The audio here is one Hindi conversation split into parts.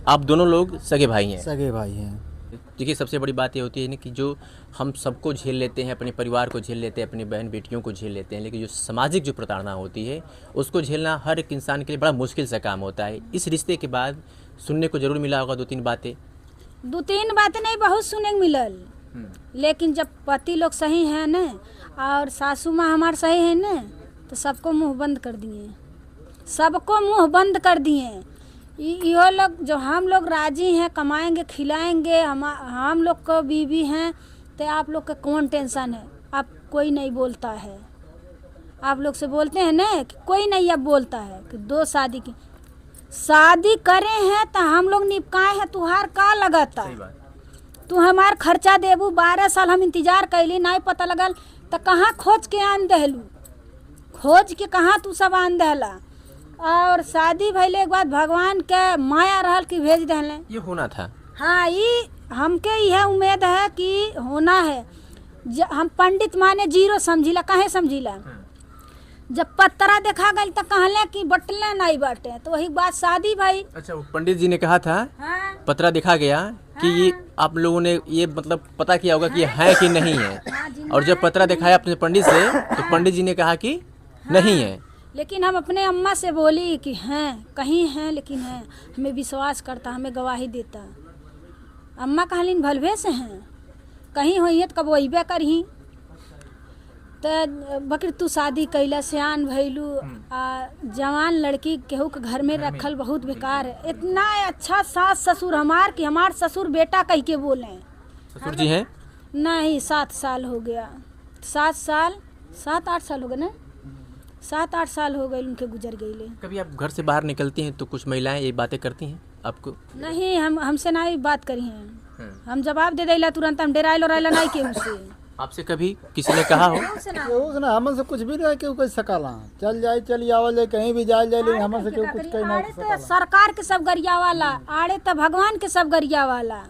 आप दोनों लोग सगे भाई हैं? सगे भाई हैं। देखिए, सबसे बड़ी बात ये होती है ना कि जो हम सबको झेल लेते हैं, अपने परिवार को झेल लेते हैं, अपनी बहन बेटियों को झेल लेते हैं, लेकिन जो सामाजिक जो प्रताड़ना होती है उसको झेलना हर एक इंसान के लिए बड़ा मुश्किल सा काम होता है। इस रिश्ते के बाद सुनने को ज़रूर मिला होगा 2-3 बातें। 2-3 बातें नहीं, बहुत सुने को मिलल। लेकिन जब पति लोग सही हैं न और सासू माँ हमारे सही है न, तो सबको मुंह बंद कर दिए, सबको मुंह बंद कर दिए। यो लोग जो हम लोग राजी हैं, कमाएंगे खिलाएंगे, हम लोग को बीवी हैं, तो आप लोग का कौन टेंशन है? अब कोई नहीं बोलता है। आप लोग से बोलते हैं ना कि कोई नहीं अब बोलता है कि 2 शादी करे हैं तो हम लोग निपकाए हैं, तुहार का लगता? तू हमार खर्चा देबू, 12 साल हम इंतजार कैली, नहीं पता लगल तो कहाँ खोज के आन दहलू, खोज के कहाँ तू सब आन दहला। और शादी भइले के बाद भगवान के माया रहल कि भेज दहले। ये होना था। हाँ, ये हमके यह उम्मीद है कि होना है। हम पंडित माने 0 समझिला, काहे समझिला? जब पत्रा देखा गई तो कहले कि बटले नहीं बाटे, तो वही बात शादी भाई। अच्छा, वो पंडित जी ने कहा था, हाँ, पत्रा दिखा गया कि ये आप लोगों ने ये मतलब पता किया होगा कि ये है कि नहीं है, और जब पत्रा दिखाया अपने पंडित से तो पंडित जी ने कहा कि नहीं है। लेकिन हम अपने अम्मा से बोली कि हैं, कहीं हैं लेकिन हैं, हमें विश्वास करता, हमें गवाही देता। अम्मा कहलिन भलवे से हैं, कहीं होई है तो कब वही करही। तो बकर तू शादी कैला, सियान भैलू, जवान लड़की केहू के घर में रखल बहुत बेकार है। इतना अच्छा सास ससुर हमार कि हमार ससुर बेटा कह के बोले। ससुर जी हैं? नहीं, 7 साल हो गया, 7-8 साल हो गए ना, 7-8 साल हो गए उनके गुजर गए। कभी आप घर से बाहर निकलती हैं तो कुछ महिलाएं ये बातें करती हैं आपको? नहीं, हमसे नहीं बात करी हैं। हम जवाब दे देला तुरंत, हम डेराइल और नहीं के उसे। आपसे कभी किसी ने कहा हो? केहू ना हमन से कुछ भी नहीं, केहू कोई सकाला चल जाए, चली आवल जाए, कहीं भी जाए जाए, लेकिन हमन से केहू कुछ कहीं नहीं सकाला। सरकार के सब गरिया वाला आड़े, तो भगवान के सब गरिया वाला,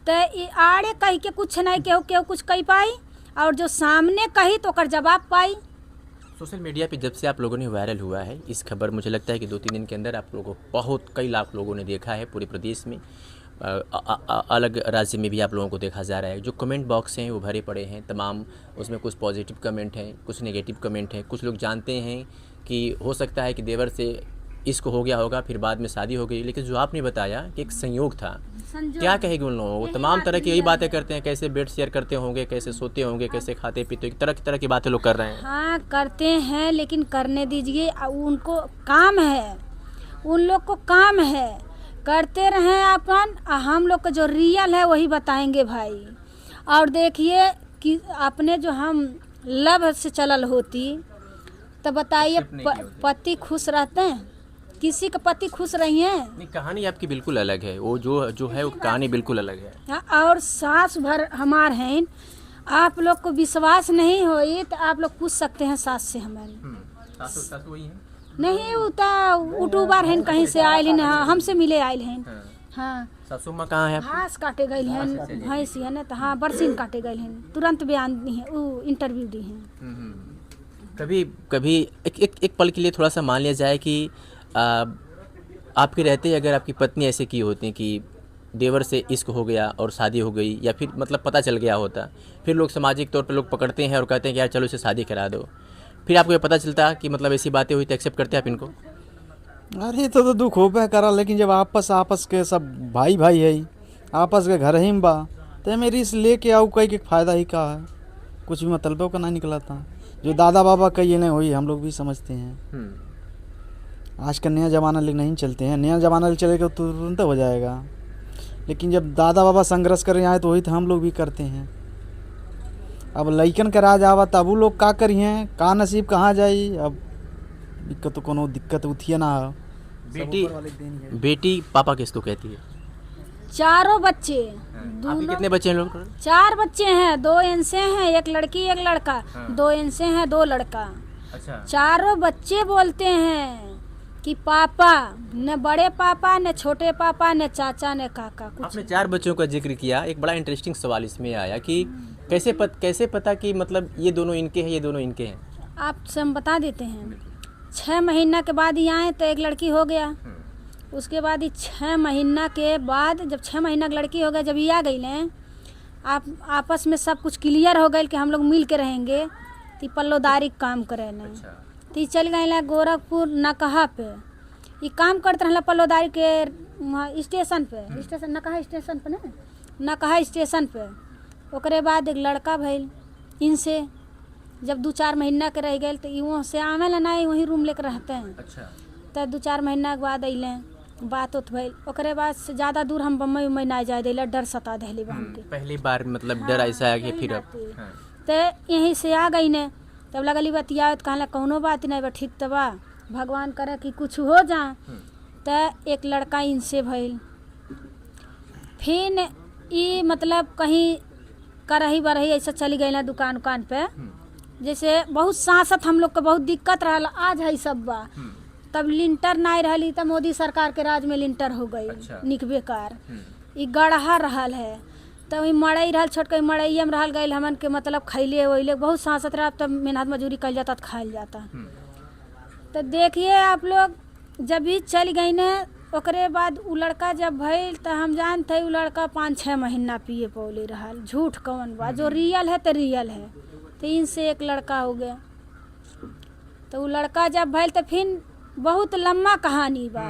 तो आड़े कह के कुछ नहीं, केहू कुछ कह पाई, और जो सामने कही तो कर जवाब पाई। सोशल मीडिया पे जब से आप लोगों ने वायरल हुआ है इस खबर, मुझे लगता है कि 2-3 दिन के अंदर आप लोगों को बहुत कई लाख लोगों ने देखा है पूरे प्रदेश में, अलग राज्य में भी आप लोगों को देखा जा रहा है। जो कमेंट बॉक्स हैं वो भरे पड़े हैं तमाम, उसमें कुछ पॉजिटिव कमेंट हैं, कुछ नेगेटिव कमेंट हैं। कुछ लोग जानते हैं कि हो सकता है कि देवर से इश्क हो गया होगा, फिर बाद में शादी हो गई, लेकिन जो आपने बताया कि एक संयोग था, क्या कहेगी उन लोगों को? तमाम तरह की यही बातें करते हैं, कैसे बेड शेयर करते होंगे, कैसे सोते होंगे, कैसे खाते पीते, तरह की बातें लोग कर रहे हैं। हाँ, करते हैं, लेकिन करने दीजिए, उनको काम है, उन लोग को काम है, करते रहें अपन। हम लोग का जो रियल है वही बताएंगे भाई। और देखिए कि अपने जो हम लव से चलल होती तो बताइए, पति खुश रहते हैं? किसी का पति खुश रही है? नहीं, कहानी आपकी बिल्कुल अलग है, वो जो है वो कहानी बिल्कुल अलग है। हाँ, और सास भर हमार हैं, आप लोग को विश्वास नहीं होई तो आप लोग पूछ सकते हैं सास से हमारे। सासू वही हैं? नहीं, यूट्यूबर हैं, कहीं से आयल हैं, हमसे मिले आयल हैं। हाँ, सासू माँ कहाँ है? घास काटे गए हैं, भैंस है ना, तो हाँ बरसीन काटे गए हैं, तुरंत बयान दी हैं, वो इंटरव्यू दी हैं। कभी एक पल के लिए थोड़ा सा मान लिया जाए कि आपके रहते अगर आपकी पत्नी ऐसे की होती कि देवर से इश्क हो गया और शादी हो गई, या फिर मतलब पता चल गया होता, फिर लोग सामाजिक तौर पर लोग पकड़ते हैं और कहते हैं कि यार चलो इसे शादी करा दो, फिर आपको ये पता चलता कि मतलब ऐसी बातें हुई तो एक्सेप्ट करते आप इनको? अरे तो दुख हो पे करा, लेकिन जब आपस के सब भाई है, आपस के घर ही में बा, तो मेरी इस लेके आऊ कहीं के फायदा ही का है? कुछ भी मतलब का ना निकला था। जो दादा बाबा कही नहीं हुई, हम लोग भी समझते हैं। आज का नया ज़माना लेकिन नहीं चलते हैं, नया ज़माना चलेगा तो तुरंत हो जाएगा, लेकिन जब दादा बाबा संघर्ष कर आए तो वही तो हम लोग भी करते हैं। अब लइकन के राज आवा तब वो लोग का करिए, का नसीब कहाँ जाई। अब दिक्कत तो कोनो दिक्कत उठिए ना। बेटी पापा किसको कहती है? चारों बच्चे। आपके कितने बच्चे हैं लोग? 4 बच्चे हैं, 2 इनसे हैं, 1 लड़की 1 लड़का। 2 इनसे हैं, 2 लड़का। अच्छा। चारों बच्चे बोलते हैं कि पापा, न बड़े पापा, न छोटे पापा, न चाचा, न काका। कुछ आपने 4 बच्चों का जिक्र किया, एक बड़ा इंटरेस्टिंग सवाल इसमें आया कि कैसे पता कि मतलब ये दोनों इनके हैं, ये दोनों इनके हैं? आपसे हम बता देते हैं। 6 महीना के बाद ही आए तो 1 लड़की हो गया, उसके बाद ही 6 महीना के बाद, जब 6 महीना की लड़की हो गई, जब ये आ गई ने, आप आपस में सब कुछ क्लियर हो गए कि हम लोग मिल के रहेंगे, तो पल्लोदारी काम करे ने। तो चल गए गोरखपुर नकहा पे, ये काम करते रहला पल्लोदारी के स्टेशन पे, स्टेशन नकहा स्टेशन पे ना, नकहा स्टेशन पे। ओकरे बाद एक लड़का भइल इनसे, जब 2-4 महीना के रह गए तो वहाँ से आवेला नहीं, वहीं रूम लेकर रहते हैं। अच्छा। तो 2-4 महीना के बाद अइले, बात उत भइल। ओकरे बाद से ज़्यादा दूर हम बम्बई उम्बई ना जाए दिला, डर सता दिली हमके। पहली बार मतलब डर ऐसा है कि फिर अब तो यहीं से आ गई ने, तब लगली बतिया तो कहला कौनो बात नहीं बा, ठीक तो बा, भगवान करे कि कुछ हो जा। तो एक लड़का इनसे भइल, फिर ये मतलब कहीं करही बरही ऐसा चली गई ना दुकान उकान पे, जैसे बहुत सांसत हम लोग के बहुत दिक्कत रहा। आज है सब बा, तब लिंटर नहीं रही, तब मोदी सरकार के राज में लिंटर हो गई। अच्छा। निकबेकार ये गढ़हा रहल है, तब वही मड़ई रहल, छोटका मड़ैया में रहल गई हमन के, मतलब खैले वैले बहुत सांसत रहा। तब मेहनत मजूरी कल जाता तो खायल जाता। तो देखिए आप लोग, जब भी चल गई ने, ओकरे बाद उ लड़का जब भइल तो हम जानते उ लड़का 5-6 महीना पिए पौले रहल। झूठ कौन बा, जो रियल है तो रियल है। तो इनसे एक लड़का हो गया, तो उ लड़का जब भइल तो फिर बहुत लम्बा कहानी बा।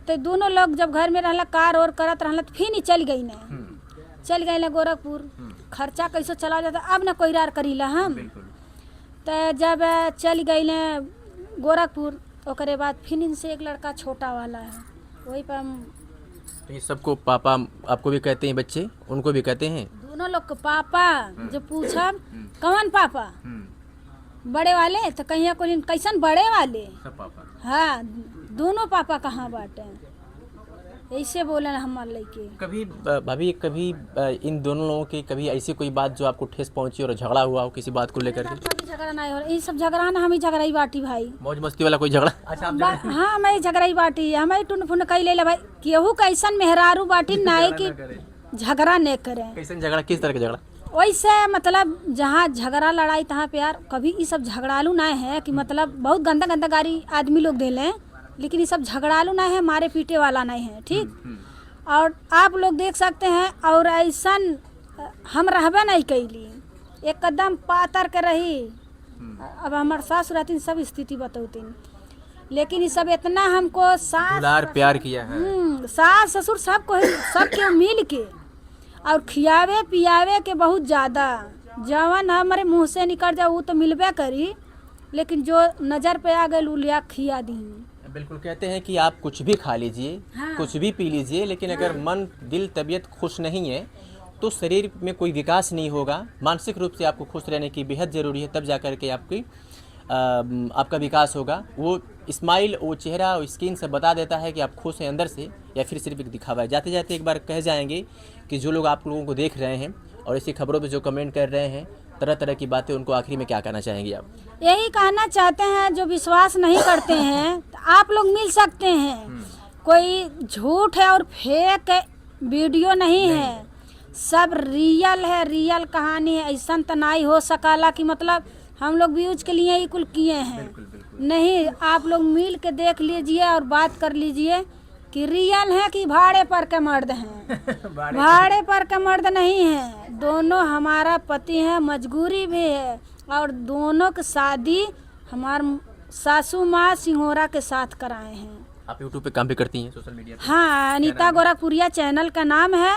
तो दोनों लोग जब घर में रहला, कार और करत रहला, तो फिर ही चल गई ने, चल गई ना गोरखपुर। खर्चा कैसे चला जाता अब ना कोई रार करीला हम। तो जब चल गई ने गोरखपुर, ओकरे बाद फिर इनसे एक लड़का छोटा वाला है, वही पर हम। तो ये सबको पापा आपको भी कहते हैं, बच्चे उनको भी कहते हैं? दोनों लोग को पापा। जो पूछा कौन पापा, बड़े वाले, तो कहीं को कैसन बड़े वाले, सब पापा। हाँ, दोनों पापा कहाँ बाटे, ऐसे बोले हमारे लड़के। कभी भाभी, कभी इन दोनों लोगों की कभी ऐसी कोई बात जो आपको ठेस पहुंची और झगड़ा हुआ हो किसी बात को लेकर के? कभी झगड़ा नहीं हो रहा, ये सब झगड़ा ना, हम ही झगड़ा ही बाटी भाई। मौज मस्ती वाला कोई झगड़ा? अच्छा। हाँ, मैं झगड़ा ही बाटी, हमें टुन फुन कई ले भाई, केहू कैसन मेहरारू बाटी नहीं कि झगड़ा नहीं करे। कैसन झगड़ा, किस तरह का झगड़ा? वैसे मतलब जहाँ झगड़ा लड़ाई तहाँ प्यार। कभी ये सब झगड़ालू नहीं है कि मतलब बहुत गंदा गंदा गाड़ी आदमी लोग दे लें, लेकिन ये सब झगड़ालू नहीं है, मारे पीटे वाला नहीं है, ठीक। और आप लोग देख सकते हैं, और ऐसा हम रहबे नहीं कैली, एक कदम पातर के रही। अब हमारे सास रहती सब स्थिति बतौती, लेकिन ये सब इतना हमको दुलार प्यार किया है। सास ससुर सबके मिल के और खियावे पियावे के बहुत ज़्यादा। जवन हमारे मुँह से निकल जाए वो तो मिलबे करी, लेकिन जो नज़र पे आ गई वो लिया खिया दी। बिल्कुल, कहते हैं कि आप कुछ भी खा लीजिए, हाँ। कुछ भी पी लीजिए, लेकिन अगर मन दिल तबीयत खुश नहीं है तो शरीर में कोई विकास नहीं होगा। मानसिक रूप से आपको खुश रहने की बेहद ज़रूरी है, तब जा कर के आपका विकास होगा। वो स्माइल, वो चेहरा, वो स्किन से बता देता है कि आप खुश हैं अंदर से, या फिर सिर्फ एक दिखावा है। जाते जाते एक बार कह जाएंगे कि जो लोग आप लोगों को देख रहे हैं और ऐसी खबरों पे जो कमेंट कर रहे हैं तरह तरह की बातें, उनको आखिरी में क्या कहना चाहेंगे आप? यही कहना चाहते हैं, जो विश्वास नहीं करते हैं तो आप लोग मिल सकते हैं। कोई झूठ है और फेक वीडियो नहीं है, सब रियल है, रियल कहानी है। ऐसा तो नहीं हो सकाला कि मतलब हम लोग व्यूज के लिए ही कुल किए हैं। बिल्कुल। नहीं, आप लोग मिल के देख लीजिए और बात कर लीजिए कि रियल है कि भाड़े पर के मर्द हैं। भाड़े पर के मर्द नहीं है, दोनों हमारा पति है, मजबूरी भी है। और दोनों की शादी हमारे सासू माँ सिंघोरा के साथ कराए हैं। आप यूट्यूब पे काम भी करती हैं, सोशल मीडिया पे? हाँ, अनीता गोरखपुरिया चैनल का नाम है,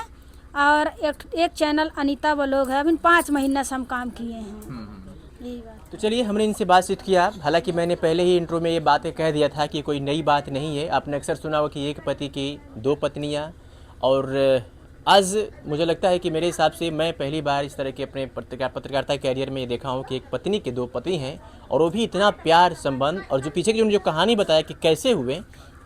और एक चैनल अनीता ब्लॉग है। अभी 5 महीना से हम काम किए हैं। यही बात। तो चलिए, हमने इनसे बातचीत किया। हालांकि मैंने पहले ही इंट्रो में ये बातें कह दिया था कि कोई नई बात नहीं है। आपने अक्सर सुना हो कि एक पति की 2 पत्नियां, और आज मुझे लगता है कि मेरे हिसाब से मैं पहली बार इस तरह के अपने पत्रकारिता कैरियर में ये देखा हूँ कि एक पत्नी के 2 पति हैं, और वो भी इतना प्यार संबंध। और जो पीछे की जो कहानी बताया कि कैसे हुए,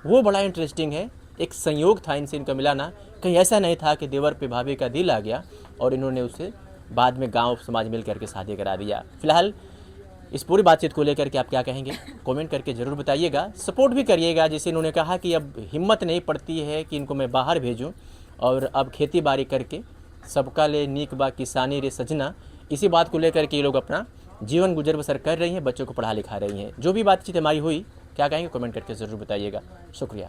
वो बड़ा इंटरेस्टिंग है। एक संयोग था इनसे इनका मिलाना, कहीं ऐसा नहीं था कि देवर पे भाभी का दिल आ गया और इन्होंने उससे बाद में गांव समाज मिल करके शादी करा दिया। फिलहाल इस पूरी बातचीत को लेकर के आप क्या कहेंगे, कमेंट करके ज़रूर बताइएगा। सपोर्ट भी करिएगा। जैसे इन्होंने कहा कि अब हिम्मत नहीं पड़ती है कि इनको मैं बाहर भेजूं, और अब खेती बाड़ी करके सबका ले नीक बा किसानी रे सजना, इसी बात को लेकर के ये लोग अपना जीवन गुजर बसर कर रही हैं, बच्चों को पढ़ा लिखा रही हैं। जो भी बातचीत हमारी हुई क्या कहेंगे कमेंट करके ज़रूर बताइएगा। शुक्रिया।